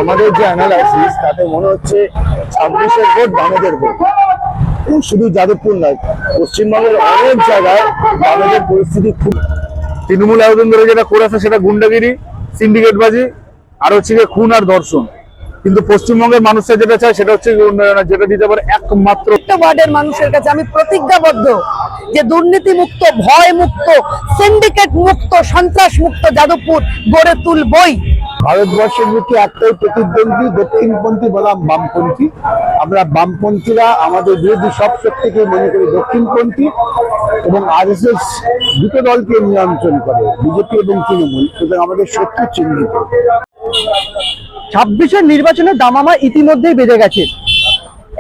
আমাদের যে অ্যানালাইসিস তাতে মনে হচ্ছে 26-এর ভোট বামেদের ভোট। শুধু যাদবপুর নয়, পশ্চিমবঙ্গের অনেক জায়গায় বামেদের পরিস্থিতি খুব। তৃণমূল এতদিন ধরে যেটা করে আছে সেটা গুন্ডাগিরি, সিন্ডিকেটবাজি, আর হচ্ছে খুন আর ধর্ষণ। কিন্তু পশ্চিমবঙ্গের মানুষরা যেটা চায় সেটা হচ্ছে উন্নয়ন, যেটা দিতে পারে একমাত্র ওয়ার্ডের মানুষের কাছে আমি প্রতিজ্ঞাবদ্ধ যে দুর্নীতি মুক্ত, ভয় মুক্ত, সিন্ডিকেট মুক্ত, সন্ত্রাস মুক্ত যাদবপুর গড়ে তুলবই। ভারতবর্ষের বুকে একটাই প্রতিদ্বন্দ্বী, দক্ষিণপন্থী বনাম বামপন্থী। আমরা বামপন্থীরা আমাদের বিরোধী সব শক্তিকে মনে করি দক্ষিণপন্থী, এবং আরএসএস দুটো দলকে নিয়ন্ত্রণ করে, বিজেপি এবং তৃণমূল। সুতরাং আমাদের শত্রু চিহ্নিত। 26-এর নির্বাচনের দামামা ইতিমধ্যেই বেজে গেছে।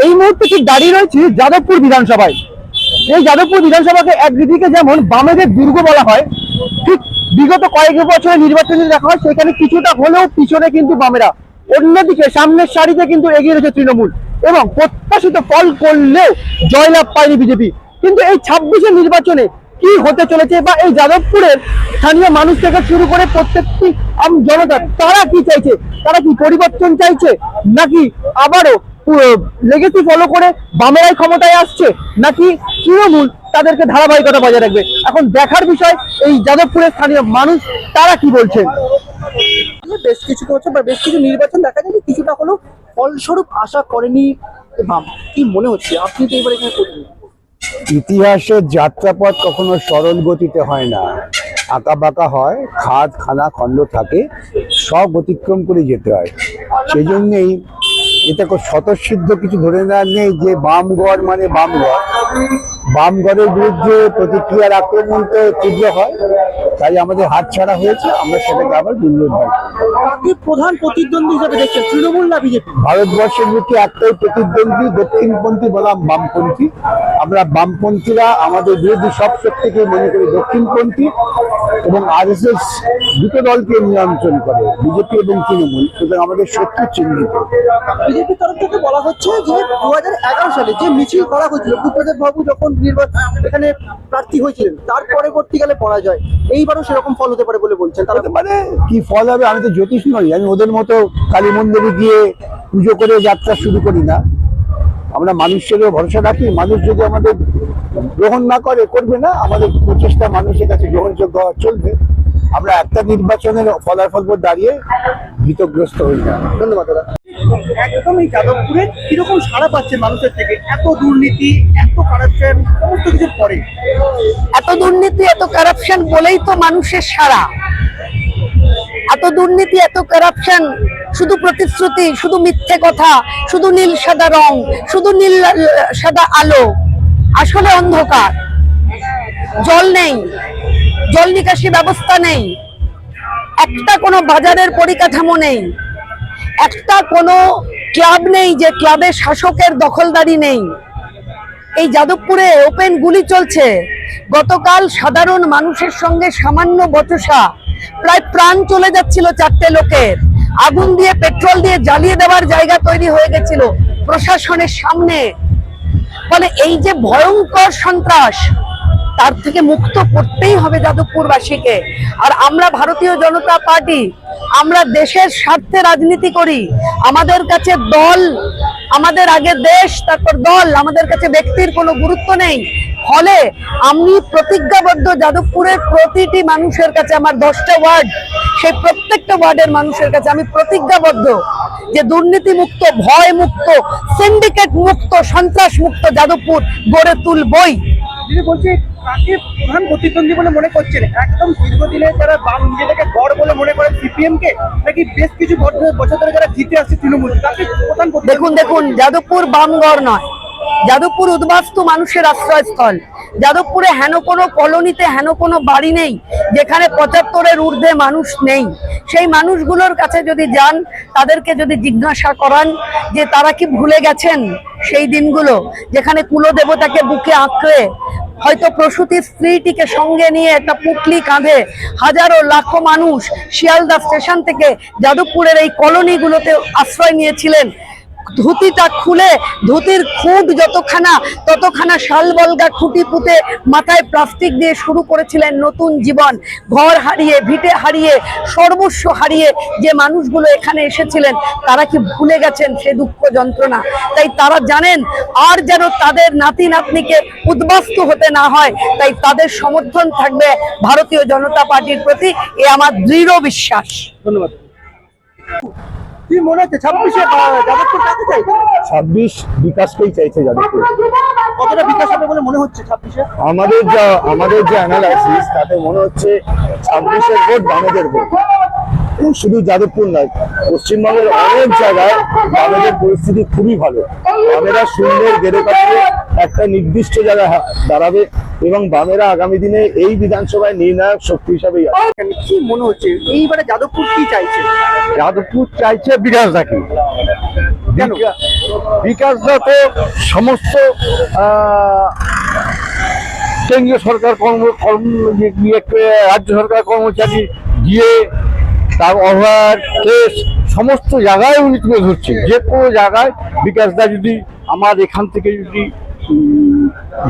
এই মুহূর্তে ঠিক দাঁড়িয়ে রয়েছে যাদবপুর বিধানসভায়। এই যাদবপুর বিধানসভাকে একদিকে যেমন বামেদের দুর্গ বলা হয়, ঠিক বিগত কয়েক বছরের নির্বাচনে দেখা হয় সেখানে কিছুটা হলেও পিছনে কিন্তু বামেরা, অন্যদিকে সামনের সারিতে কিন্তু এগিয়ে রয়েছে তৃণমূল, এবং প্রত্যাশিত ফল করলেও জয়লাভ পায়নি বিজেপি। কিন্তু এই 26-এর নির্বাচনে কি হতে চলেছে, বা এই যাদবপুরের স্থানীয় মানুষ থেকে শুরু করে প্রত্যেকটি জনতা তারা কি চাইছে? তারা কি পরিবর্তন চাইছে, নাকি আবারও লেগেসি ফলো করে বামেরাই ক্ষমতায় আসছে, নাকি তৃণমূল তাদেরকে ধারাবাহিকতা বজায় রাখবে? এখন দেখার বিষয় এই যাদবপুরের স্থানীয় মানুষ তারা কি বলছেন। বেশ কিছু বছর বা বেশ কিছু নির্বাচন দেখা যায় কিছুটা হলেও ফলস্বরূপ আশা করেনি বাম। কি মনে হচ্ছে আপনি তো এবার এখানে করবেন? ইতিহাসের যাত্রাপথ কখনো সরল গতিতে হয় না, আঁকা বাঁকা হয়, খাদ খানা খন্ড থাকে, সব অতিক্রম করে যেতে হয়। সেই জন্যেই এটা স্বতঃসিদ্ধ কিছু ধরে নেওয়ার নেই যে বামগড় মানে বামগড়। বামগড়ের বিরুদ্ধে প্রতিক্রিয়ার আক্রমণ তো তীব্র হয়, তাই আমাদের হাত ছাড়া হয়েছে। আমরা সেটাকে আবার পুনরুদ্ধার কি প্রধান প্রতিদ্বন্দ্বী হিসেবে দেখছেন, তৃণমূল না বিজেপি? ভারতবর্ষের বুকে একটাই প্রতিদ্বন্দ্বী, দক্ষিণপন্থী বনাম বামপন্থী। আমরা বামপন্থীরা আমাদের বিরোধী সব শক্তিকে মনে করি দক্ষিণপন্থী, এবং আরএসএস দুটো দলকে নিয়ন্ত্রণ করে, বিজেপি এবং তৃণমূল। সুতরাং আমাদের শত্রু চিহ্নিত। বিজেপির তরফ থেকে বলা হচ্ছে যে 2011 সালে যে মিছিল করা হয়েছিল, ভূপেন্দ্র বাবু যখন এখানে প্রার্থী হয়েছিলেন তার পরবর্তীকালে পরাজয়, এইবারও সেরকম ফল হতে পারে বলে বলছেন তারা। মানে কি ফল হবে? আমি তো জ্যোতিষ নই, আমি ওদের মতো কালী মন্দিরে গিয়ে পুজো করে যাত্রা শুরু করি না। আমরা মানুষের ভরসা রাখি, মানুষ যদি আমাদের গ্রহণ না করে, করবে না। আমাদের প্রচেষ্টা মানুষের কাছে গ্রহণযোগ্য চলবে। আমরা একটা নির্বাচনের ফলাফল পর দাঁড়িয়ে ভীতগ্রস্ত হই না। ধন্যবাদ দাদা। একদম এই যাদবপুরে কিরকম সাড়া পাচ্ছে মানুষের থেকে? এত দুর্নীতি, এত কারাপশন, সমস্ত কিছুর পরে এত দুর্নীতি, এত কারাপশন বলেই তো মানুষের সারা। এত দুর্নীতি, এত কারাপশন, শুধু প্রতিশ্রুতি, শুধু মিথ্যে কথা, শুধু নীল সাদা রং, শুধু নীল সাদা আলো, আসলে অন্ধকার। জল নেই, জল নিকাশি ব্যবস্থা নেই, একটা কোনো বাজারের পরিকাঠামো নেই, একটা কোনো ক্লাব নেই যে ক্লাবে শাসকের দখলদারি নেই। এই যাদবপুরে ওপেন গুলি চলছে। গতকাল সাধারণ মানুষের সঙ্গে সামান্য বচসা, প্রায় প্রাণ চলে যাচ্ছিল 4টে লোকের। আগুন দিয়ে, পেট্রোল দিয়ে জ্বালিয়ে দেওয়ার জায়গা তৈরি হয়ে গেছিল প্রশাসনের সামনে। ফলে এই যে ভয়ঙ্কর সন্ত্রাস, তার থেকে মুক্ত করতেই হবে যাদবপুরবাসীকে। আর আমরা ভারতীয় জনতা পার্টি, আমরা দেশের স্বার্থে রাজনীতি করি। আমাদের কাছে দল, আমাদের আগে দেশ, তারপর দল, আমাদের কাছে ব্যক্তির কোনো গুরুত্ব নেই। ফলে আমি প্রতিজ্ঞাবদ্ধ যাদবপুরের প্রতিটি মানুষের কাছে, আমার 10টা ওয়ার্ড, সেই প্রত্যেকটা ওয়ার্ডের মানুষের কাছে আমি প্রতিজ্ঞাবদ্ধ যে দুর্নীতি মুক্ত, ভয় মুক্ত, সিন্ডিকেট মুক্ত, সন্ত্রাস মুক্ত যাদবপুর গড়ে তুলবই। যিনি বলছে কাকে প্রধান প্রতিদ্বন্দ্বী বলে মনে করছেন? একদম দীর্ঘদিনে যারা বাম নিজেদেরকে গড় বলে মনে করেন সিপিএম কে, নাকি বেশ কিছু বছর ধরে যারা জিতে আসছে তৃণমূল, কাকে প্রধান? দেখুন, যাদবপুর বামগড় নয়, যাদবপুর উদ্বাস্তু মানুষের আশ্রয়স্থল। যাদবপুরে হেন কোনো কলোনিতে হেন কোনো বাড়ি নেই যেখানে 75-এর ঊর্ধ্বে মানুষ নেই। সেই মানুষগুলোর কাছে যদি যান, তাদেরকে যদি জিজ্ঞাসা করান যে তারা কি ভুলে গেছেন সেই দিনগুলো যেখানে কুলদেবতাকে বুকে আঁকড়ে, হয়তো প্রসূতি স্ত্রীটিকে সঙ্গে নিয়ে একটা পুটলি কাঁধে হাজারো লাখো মানুষ শিয়ালদা স্টেশন থেকে যাদবপুরের এই কলোনিগুলোতে আশ্রয় নিয়েছিলেন। ধুতিটা খুলে ধুতির খুঁট ততখানা শালবলগা খুঁটি পুঁতে মাথায় প্লাস্টিক দিয়ে শুরু করেছিলেন নতুন জীবন। ঘর হারিয়ে, ভিটে হারিয়ে, সর্বস্ব হারিয়ে যে মানুষগুলো এখানে এসেছিলেন তারা কি ভুলে গেছেন সে দুঃখ যন্ত্রণা? তাই তারা জানেন আর যেন তাদের নাতি নাতনিকে উদ্বাস্তু হতে না হয়, তাই তাদের সমর্থন থাকবে ভারতীয় জনতা পার্টির প্রতি, এ আমার দৃঢ় বিশ্বাস। ধন্যবাদ। কি মনে হচ্ছে 26-এ যাদবপুর কাকে চাইছে? 26 বিকাশকেই চাইছে যাদবপুর। কতটা বিকাশ হবে বলে মনে হচ্ছে 26-এ? আমাদের যে অ্যানালাইসিস তাতে মনে হচ্ছে 26-এর ভোট বামেদের ভোট। শুধু যাদবপুর নয়, পশ্চিমবঙ্গের অনেক জায়গায় বামেদের পরিস্থিতি খুবই ভালো। বামেরা সুন্দর গেড়ে কাটিয়ে একটা নির্দিষ্ট জায়গায় দাঁড়াবে এবং বামেরা আগামী দিনে এই বিধানসভায় নির্ণায়ক শক্তি হিসাবেই আছে। কি মনে হচ্ছে এইবারে যাদবপুর কি চাইছে? যাদবপুর চাইছে বিকাশদাকে। কেন? বিকাশদা তো সমস্ত কেন্দ্রীয় সরকার রাজ্য সরকার কর্মচারী গিয়ে তার ওভার কেস সমস্ত জায়গায় উনি তুলে ধরছে। যে কোনো জায়গায় বিকাশদা যদি আমার এখান থেকে যদি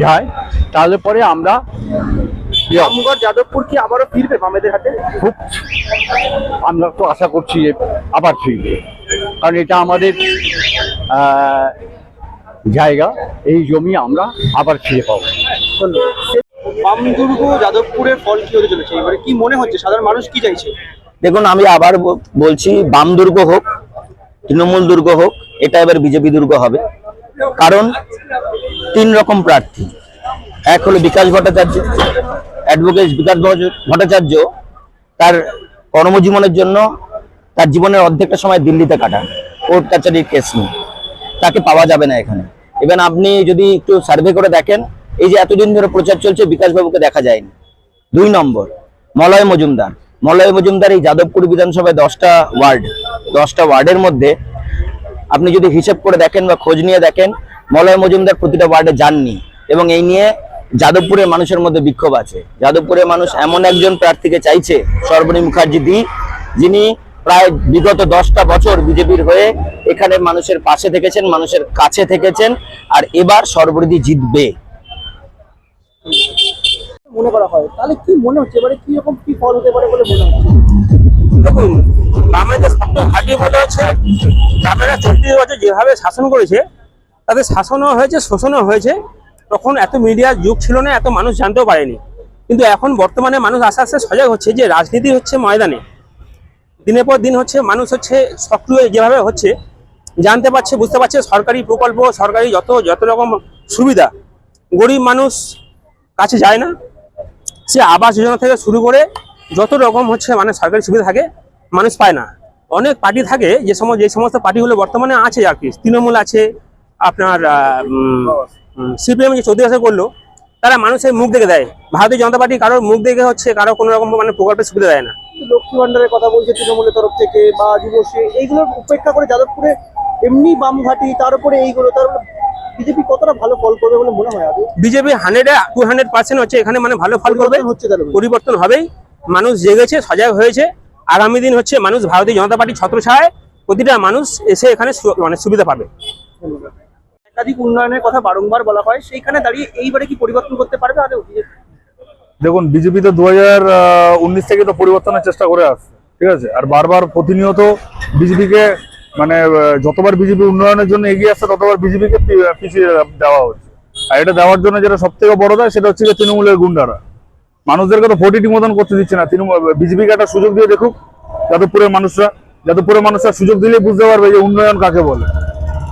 যায় তাহলে পরে আমরা রামগড় যাদবপুর কি আবারও ফিরবে বামেদের হাতে? খুব আমরা তো আশা করছি যে আবার ফিরবে, কারণ এটা আমাদের জায়গা, এই জমি আমরা আবার ফিরে পাবো। বামদুর্গ যাদবপুরের ফল কি হতে চলেছে এবারে, কি মনে হচ্ছে সাধারণ মানুষ কি চাইছে? দেখুন, আমি আবার বলছি, বাম দুর্গ হোক, তৃণমূল দুর্গ হোক, এটা এবার বিজেপি দুর্গ হবে। কারণ 3 রকম প্রার্থী। এক হলো বিকাশ ভট্টাচার্য, অ্যাডভোকেট বিকাশ ভট্টাচার্য তার কর্মজীবনের জন্য তার জীবনের অর্ধেকটা সময় দিল্লিতে কাটান কোর্ট কাছারির কেস নিয়ে, তাকে পাওয়া যাবে না এখানে। ইভেন আপনি যদি একটু সার্ভে করে দেখেন, এই যে এতদিন ধরে প্রচার চলছে বিকাশবাবুকে দেখা যায়নি। 2 নম্বর মলয় মজুমদার এই যাদবপুর বিধানসভায় 10টা ওয়ার্ডের মধ্যে আপনি যদি হিসেব করে দেখেন বা খোঁজ নিয়ে দেখেন, মলয় মজুমদার প্রতিটা ওয়ার্ডে যাননি। এবং এই নিয়ে যাদবপুরের মানুষের মধ্যে বিক্ষোভ আছে। যাদবপুরের মানুষ এমন একজন প্রার্থীকে চাইছে, সর্বনী মুখার্জি, যিনি প্রায় বিগত 10টা বছর বিজেপির হয়ে এখানে মানুষের পাশে থেকেছেন, মানুষের কাছে থেকেছেন, আর এবার সর্বরিদি জিতবে মনে করা হয়। তাহলে কি মনে হচ্ছে এবারে কি রকম কি ফল হতে পারে বলে মনে হচ্ছে? দেখুন, বামেদের সবচেয়ে ভাগ্য ভালো আছে, বামেরা 34 বছর যেভাবে শাসন করেছে, তাদের শাসনও হয়েছে, শোষণও হয়েছে। তখন এত মিডিয়ার যুগ ছিল না, এত মানুষ জানতেও পারেনি। কিন্তু এখন বর্তমানে মানুষ আস্তে আস্তে সজাগ হচ্ছে যে রাজনীতি হচ্ছে ময়দানে, দিনের পর দিন হচ্ছে মানুষ হচ্ছে সক্রিয় যেভাবে হচ্ছে, জানতে পারছে, বুঝতে পারছে সরকারি প্রকল্প, সরকারি যত রকম সুবিধা গরিব মানুষ কাছে যায় না। সে আবাস যোজনা থেকে শুরু করে যত রকম হচ্ছে মানে সরকারি সুবিধা থাকে মানুষ পায় না। অনেক পার্টি থাকে যে সমস্ত পার্টিগুলো বর্তমানে আছে আর কি, তৃণমূল আছে, আপনার সিপিএম যে 14 বছর করলো, তারা মানুষের মুখ দেখে দেয়। ভারতীয় জনতা পার্টি কারোর মুখ দেখে হচ্ছে কারো কোনো রকম মানে প্রকল্পের সুবিধা দেয় না। লক্ষ্মী ভান্ডারের কথা বলছে তৃণমূলের তরফ থেকে বা যুবশ্রী, এইগুলো উপেক্ষা করে যাদবপুরে এমনি বামঘাটি, তার উপরে এইগুলো, তার বিজেপি কতটা ভালো ফল করবে বলে মনে হয়? বিজেপি 100-200% হচ্ছে এখানে মানে ভালো ফল করবে, হচ্ছে, তাহলে পরিবর্তন হবেই। মানুষ জেগেছে, সজাগ হয়েছে। আগামী দিন হচ্ছে মানুষ ভারতীয় জনতা পার্টির ছত্রছায়ায় প্রতিটা মানুষ এসে এখানে মানে সুবিধা পাবে। একাধিক উন্নয়নের কথা বারংবার বলা হয়, সেইখানে দাঁড়িয়ে এইবারে কি পরিবর্তন করতে পারবে আদৌ? দেখুন, বিজেপি তো 2019 থেকে তো পরিবর্তনের চেষ্টা করে আসছে, ঠিক আছে। আর বারবার প্রতিনিয়ত বিজেপিকে মানে যতবার বিজেপি উন্নয়নের জন্য এগিয়ে আসছে ততবার বিজেপিকে পিছিয়ে দেওয়া হচ্ছে। আর এটা দেওয়ার জন্য যেটা সব থেকে বড় দেয় সেটা হচ্ছে তৃণমূলের গুন্ডারা। মানুষদেরকে তো ভোটই মতন করতে দিচ্ছে না। বিজেপিকে একটা সুযোগ দিয়ে দেখুক যাদবপুরের মানুষরা সুযোগ দিলেই বুঝতে পারবে যে উন্নয়ন কাকে বলে।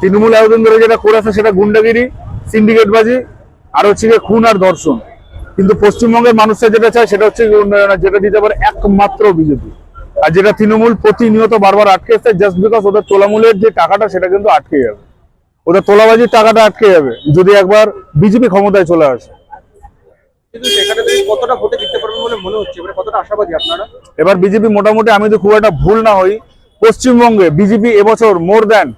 তৃণমূল এতদিন ধরে যেটা করেছে সেটা গুন্ডাগিরি, সিন্ডিকেটবাজি, আর হচ্ছে খুন আর ধর্ষণ। কিন্তু পশ্চিমবঙ্গের মানুষরা যেটা চায় সেটা হচ্ছে উন্নয়ন, যেটা দিতে পারে একমাত্র বিজেপি। আর যেটা তৃণমূল প্রতিনিয়ত বারবার আটকে আসছে, জাস্ট বিকজ ওদের তোলামূলের যে টাকাটা সেটা কিন্তু আটকে যাবে, ওদের তোলাবাজির টাকাটা আটকে যাবে যদি একবার বিজেপি ক্ষমতায় চলে আসে। কিন্তু সেখানে কতটা ভোটে জিততে পারবে বলে মনে হচ্ছে, এবারে কতটা আশাবাদী আপনারা? এবার বিজেপি মোটামুটি, আমি তো খুব একটা ভুল না হই, পশ্চিমবঙ্গে বিজেপি এবছর মোর দ্যান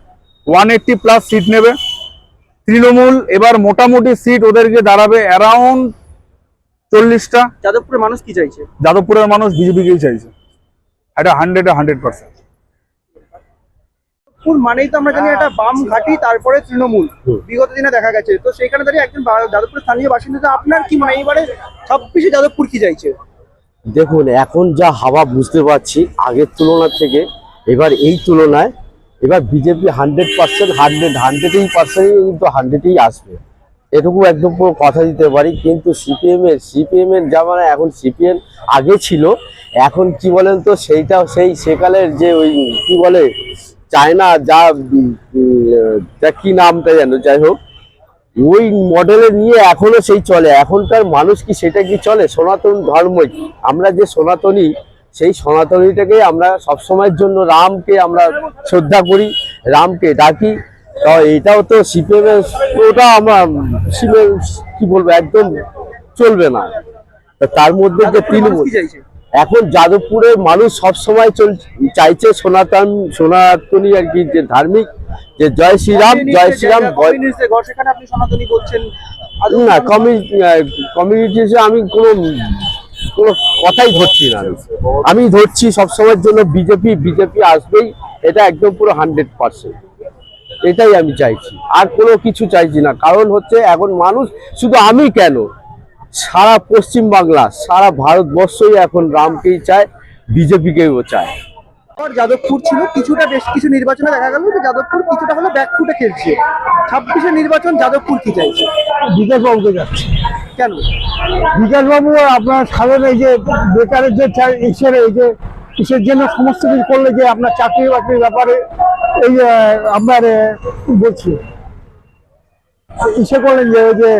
180+ সিট নেবে। তৃণমূল এবার মোটামুটি সিট ওদেরকে দাঁড়াবে অ্যারাউন্ড 40টা। যাদবপুরের মানুষ কি চাইছে? যাদবপুরের মানুষ বিজেপিকেই চাইছে, এটা 100%। যাদবপুর মানেই তো আমরা জানি একটা বাম ঘাঁটি, তারপরে তৃণমূল বিগত দিনে দেখা গেছে। তো সেইখানে দাঁড়িয়ে একজন যাদবপুরের স্থানীয় বাসিন্দা, আপনার কি মনে হয় এবারে 26-এ যাদবপুর কি চাইছে? দেখুন, এখন যা হাওয়া বুঝতে পারছি আগের তুলনা থেকে, এবার এই তুলনায় এবার বিজেপি 100% 100-ই কিন্তু 100-ই আসবে, এটুকু একদম পুরো কথা দিতে পারি। কিন্তু সিপিএম এর জামানা, এখন সিপিএম আগে ছিল, এখন কি বলেন তো, সেইটা সেকালের যে ওই কি বলে চায়না যা কি নামটা যেন, যাই হোক ওই মডেলে নিয়ে এখনো সেই চলে। এখনকার মানুষ কি সেটা কি চলে? সনাতন ধর্মই আমরা যে সনাতনী, সেই সনাতনীটাকে আমরা সবসময়ের জন্য রামকে আমরা শ্রদ্ধা করি, রামকে ডাকি। তো এটাও তো সিপিএম এর, ওটা আমরা সিপিএম কি বলবো, একদম চলবে না। তার মধ্যে যে তৃণমূল, এখন যাদবপুরের মানুষ সবসময় চাইছে সনাতনী আর কি, যে ধার্মিক, যে জয় শ্রীরাম জয় শ্রীরাম। সেখানে আপনি সনাতনী বলছেন না, কমিউনিটি আমি কোনো কথাই ধরছি না। আমি ধরছি সবসময়ের জন্য বিজেপি আসবেই, এটা একদম পুরো 100%। এটাই আমি চাইছি, আর কোনো কিছু চাইছি না। কারণ হচ্ছে এখন মানুষ, শুধু আমি কেন, সারা পশ্চিম বাংলা, সারা ভারতবর্ষই এখন রামকেই চায়, বিজেপিকেও চায়। যাদবপুর ছিল কিছুটা, বেশ কিছু নির্বাচনে দেখা গেল যে যাদবপুর কিছুটা হলো ব্যাকফুটে খেলছে। 26-এর নির্বাচন যাদবপুর কি চাইছে? বিকাশবাবুকে যাচ্ছে। কেন? বিকাশবাবু আপনার সাধারণ এই যে বেকারের যে ইসের, এই যে কিসের জন্য সমস্ত কিছু করলে, যে আপনার চাকরি বাকরির ব্যাপারে এই আপনার বলছি ইসে করলেন যে ওই যে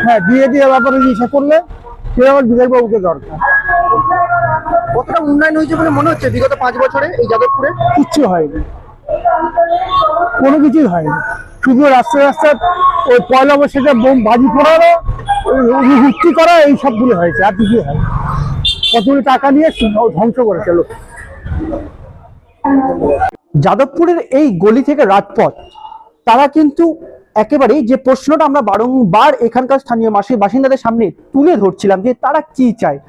হ্যাঁ বিয়ে দিয়ে ব্যাপারে ইসে করলে, সে আমার বিকাশবাবুকে দরকার। কতটা উন্নয়ন হয়েছে বলে মনে হচ্ছে বিগত 5 বছরে এই যাদবপুরে? কিচ্ছু হয়নি, কোনো কিছুই হয়নি। শুধু রাস্তায় ওই পয়লা বৈশাখে বোম বাজি পড়ানো, হুক্তি করা, এই সবগুলো হয়েছে, আর কিছুই হয়নি। কতগুলো টাকা নিয়ে ধ্বংস করেছে লোক। যাদবপুরের এই গলি থেকে রাজপথ, তারা কিন্তু একেবারেই যে প্রশ্নটা আমরা বারংবার এখানকার স্থানীয় বাসিন্দাদের সামনে তুলে ধরছিলাম, যে তারা কি চায়,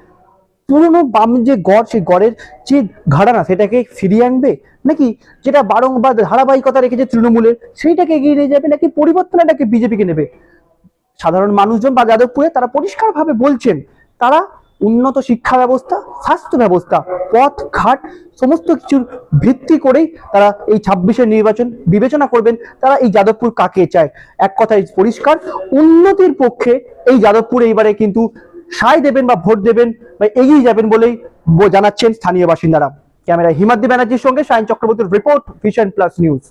পুরনো বাম যে গড়, সেই গড়ের যে ঘাড়ানা সেটাকে ফিরিয়ে আনবে, নাকি যেটা বারংবার ধারাবাহিকতা রেখেছে তৃণমূলের সেইটাকে এগিয়ে নিয়ে যাবে, নাকি পরিবর্তনটাকে বিজেপিকে নেবে? সাধারণ মানুষজন বা যাদবপুরে তারা পরিষ্কারভাবে বলছেন, তারা উন্নত শিক্ষা ব্যবস্থা, স্বাস্থ্য ব্যবস্থা, পথ ঘাট সমস্ত কিছুর ভিত্তি করেই তারা এই 26-এর নির্বাচন বিবেচনা করবেন। তারা এই যাদবপুর কাকে চায়, এক কথায় পরিষ্কার, উন্নতির পক্ষে এই যাদবপুর এইবারে কিন্তু সায় দেবেন বা ভোট দেবেন বা এগিয়ে যাবেন বলেই জানাচ্ছেন স্থানীয় বাসিন্দারা। ক্যামেরায় হিমাদ্রি ব্যানার্জির সঙ্গে সায়ন চক্রবর্তীর রিপোর্ট, ভিশন প্লাস নিউজ।